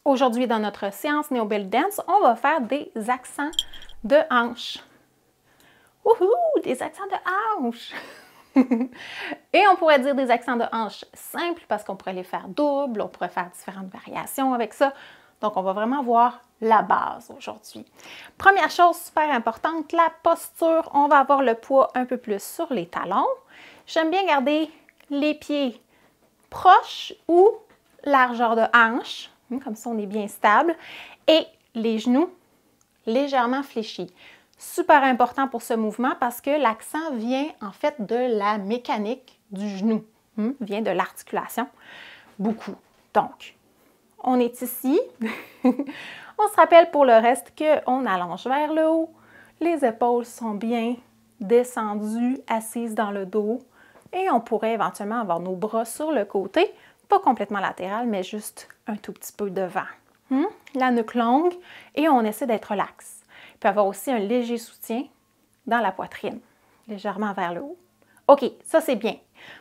Aujourd'hui, dans notre séance Neo Belly Dance, on va faire des accents de hanche. Wouhou! Des accents de hanche! Et on pourrait dire des accents de hanche simples parce qu'on pourrait les faire doubles, on pourrait faire différentes variations avec ça. Donc, on va vraiment voir la base aujourd'hui. Première chose super importante, la posture. On va avoir le poids un peu plus sur les talons. J'aime bien garder les pieds proches ou largeur de hanche. Comme ça, on est bien stable. Et les genoux légèrement fléchis. Super important pour ce mouvement parce que l'accent vient en fait de la mécanique du genou. Vient de l'articulation. Beaucoup. Donc, on est ici. On se rappelle pour le reste qu'on allonge vers le haut. Les épaules sont bien descendues, assises dans le dos. Et on pourrait éventuellement avoir nos bras sur le côté. Pas complètement latéral, mais juste un tout petit peu devant. La nuque longue et on essaie d'être relax. Il peut y avoir aussi un léger soutien dans la poitrine, légèrement vers le haut. OK, ça c'est bien.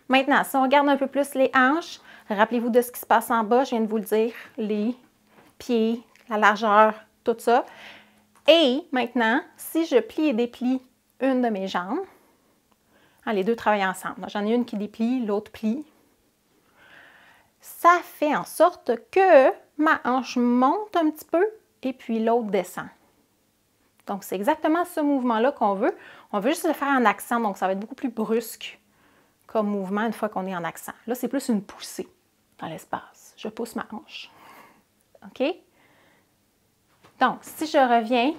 Maintenant, si on regarde un peu plus les hanches, rappelez-vous de ce qui se passe en bas, je viens de vous le dire, les pieds, la largeur, tout ça. Et maintenant, si je plie et déplie une de mes jambes, les deux travaillent ensemble. J'en ai une qui déplie, l'autre plie. Ça fait en sorte que ma hanche monte un petit peu et puis l'autre descend. Donc, c'est exactement ce mouvement-là qu'on veut. On veut juste le faire en accent, donc ça va être beaucoup plus brusque comme mouvement une fois qu'on est en accent. Là, c'est plus une poussée dans l'espace. Je pousse ma hanche. OK? Donc, si je reviens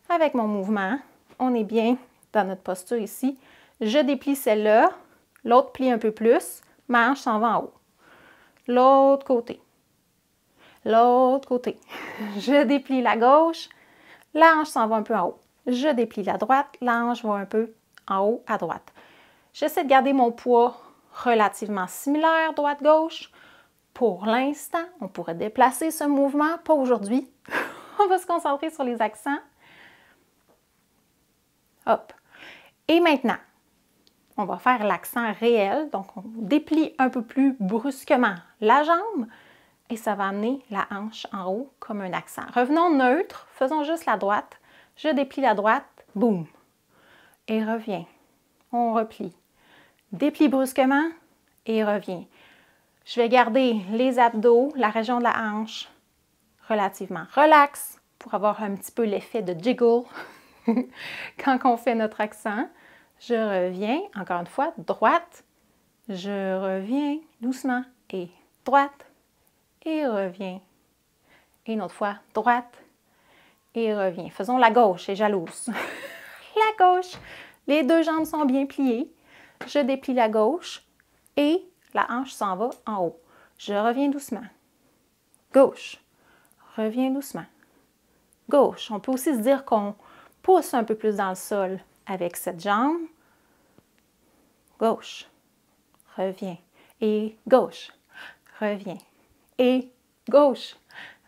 avec mon mouvement, on est bien dans notre posture ici. Je déplie celle-là, l'autre plie un peu plus, ma hanche s'en va en haut. L'autre côté. L'autre côté. Je déplie la gauche, la hanche s'en va un peu en haut. Je déplie la droite, la hanche va un peu en haut à droite. J'essaie de garder mon poids relativement similaire, droite-gauche. Pour l'instant, on pourrait déplacer ce mouvement, pas aujourd'hui. On va se concentrer sur les accents. Hop. Et maintenant, on va faire l'accent réel. Donc, on déplie un peu plus brusquement la jambe et ça va amener la hanche en haut comme un accent. Revenons neutre, faisons juste la droite. Je déplie la droite, boum, et reviens. On replie. Déplie brusquement et reviens. Je vais garder les abdos, la région de la hanche relativement relax pour avoir un petit peu l'effet de jiggle quand on fait notre accent. Je reviens, encore une fois, droite. Je reviens doucement et droite et reviens. Et une autre fois, droite et reviens. Faisons la gauche et jalouse. La gauche. Les deux jambes sont bien pliées. Je déplie la gauche et la hanche s'en va en haut. Je reviens doucement. Gauche. Reviens doucement. Gauche. On peut aussi se dire qu'on pousse un peu plus dans le sol avec cette jambe. Gauche. Reviens. Et gauche. Reviens. Et gauche.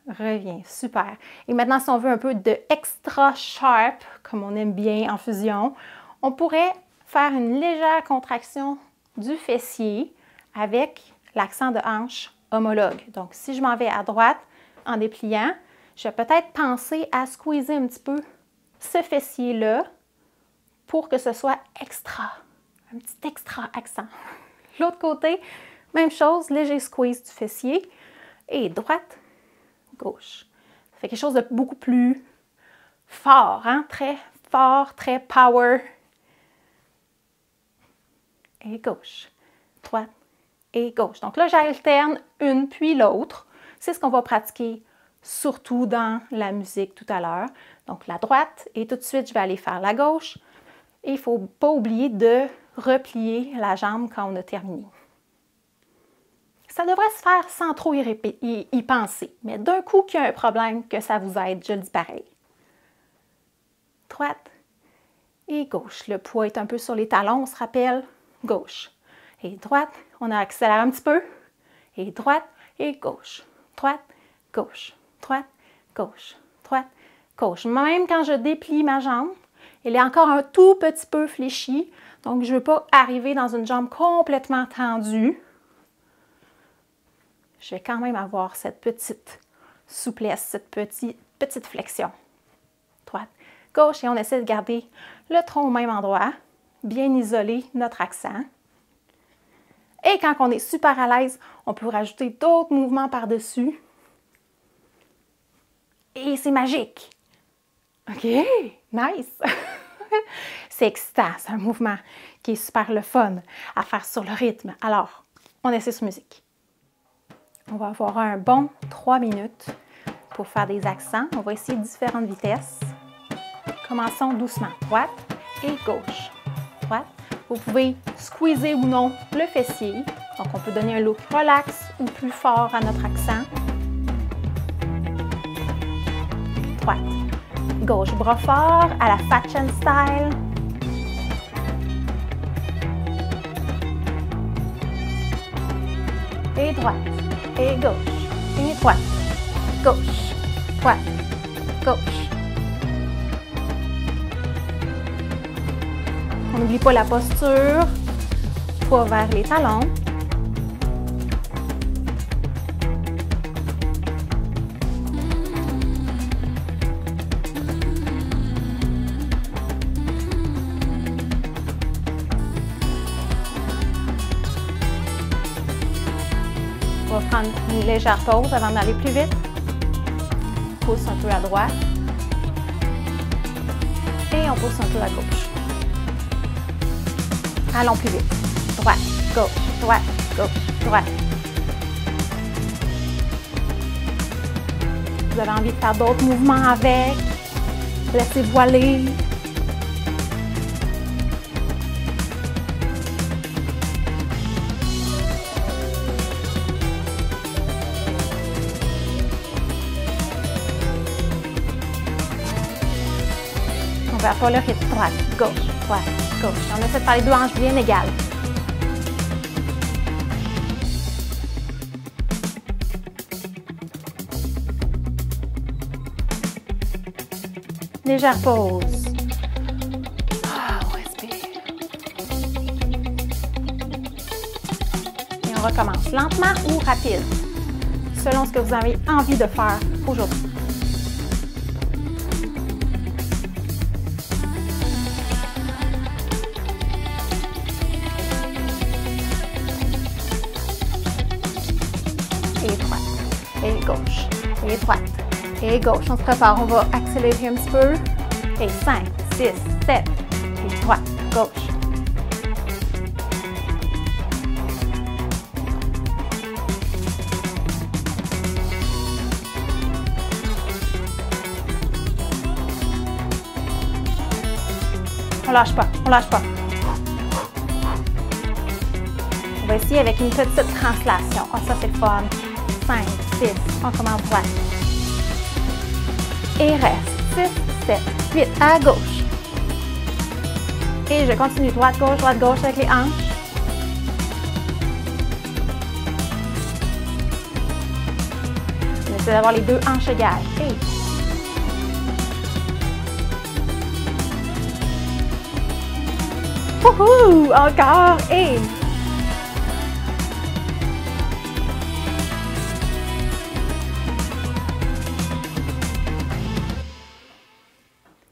Reviens. Super. Et maintenant, si on veut un peu de extra sharp, comme on aime bien en fusion, on pourrait faire une légère contraction du fessier avec l'accent de hanche homologue. Donc, si je m'en vais à droite en dépliant, je vais peut-être penser à squeezer un petit peu ce fessier-là pour que ce soit extra, un petit extra accent. L'autre côté, même chose, léger squeeze du fessier et droite, gauche. Ça fait quelque chose de beaucoup plus fort, très fort, très power. Et gauche, droite et gauche. Donc là, j'alterne une puis l'autre. C'est ce qu'on va pratiquer surtout dans la musique tout à l'heure. Donc la droite et tout de suite, je vais aller faire la gauche. Et il ne faut pas oublier de replier la jambe quand on a terminé. Ça devrait se faire sans trop y penser. Mais d'un coup qu'il y a un problème, que ça vous aide, je le dis pareil. Droite et gauche. Le poids est un peu sur les talons, on se rappelle. Gauche et droite. On a accéléré un petit peu. Et droite et gauche. Droite, gauche. Droite, gauche. Droite, gauche. Même quand je déplie ma jambe, elle est encore un tout petit peu fléchie. Donc, je ne veux pas arriver dans une jambe complètement tendue. Je vais quand même avoir cette petite souplesse, cette petite flexion. Droite, gauche, et on essaie de garder le tronc au même endroit, bien isoler notre accent. Et quand on est super à l'aise, on peut rajouter d'autres mouvements par-dessus. Et c'est magique! OK, nice! C'est excitant, c'est un mouvement qui est super le fun à faire sur le rythme. Alors, on essaie sur musique. On va avoir un bon 3 minutes pour faire des accents. On va essayer différentes vitesses. Commençons doucement. Droite et gauche. Droite. Vous pouvez squeezer ou non le fessier. Donc, on peut donner un look relax ou plus fort à notre accent. Droite. Gauche, bras fort à la Fat Chan style. Et droite. Et gauche. Et droite. Gauche. Droite. Gauche. On n'oublie pas la posture. Poids vers les talons. On va prendre une légère pause avant d'aller plus vite. Pousse un peu à droite. Et on pousse un peu à gauche. Allons plus vite. Droite, gauche, droite, gauche, droite. Vous avez envie de faire d'autres mouvements avec. Laissez-vous aller. On va pas le rythme. Droite, gauche, droite, gauche. On essaie de faire les deux hanches bien égales. Légère pause. On respire. Et on recommence lentement ou rapide, selon ce que vous avez envie de faire aujourd'hui. Et droite, et gauche, et droite, et gauche. On se prépare, on va accélérer un petit peu. Et 5, 6, 7, et droite, gauche. On lâche pas, on lâche pas. On va essayer avec une petite translation. Ah, ça c'est le fun. 5, 6, on commence droite. Et reste. 6, 7, 8, à gauche. Et je continue droite, gauche avec les hanches. On essaie d'avoir les deux hanches égales. Et wouhou! Encore. Et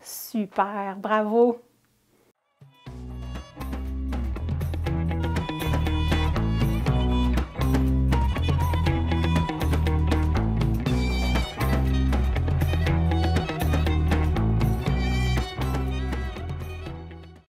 super, bravo!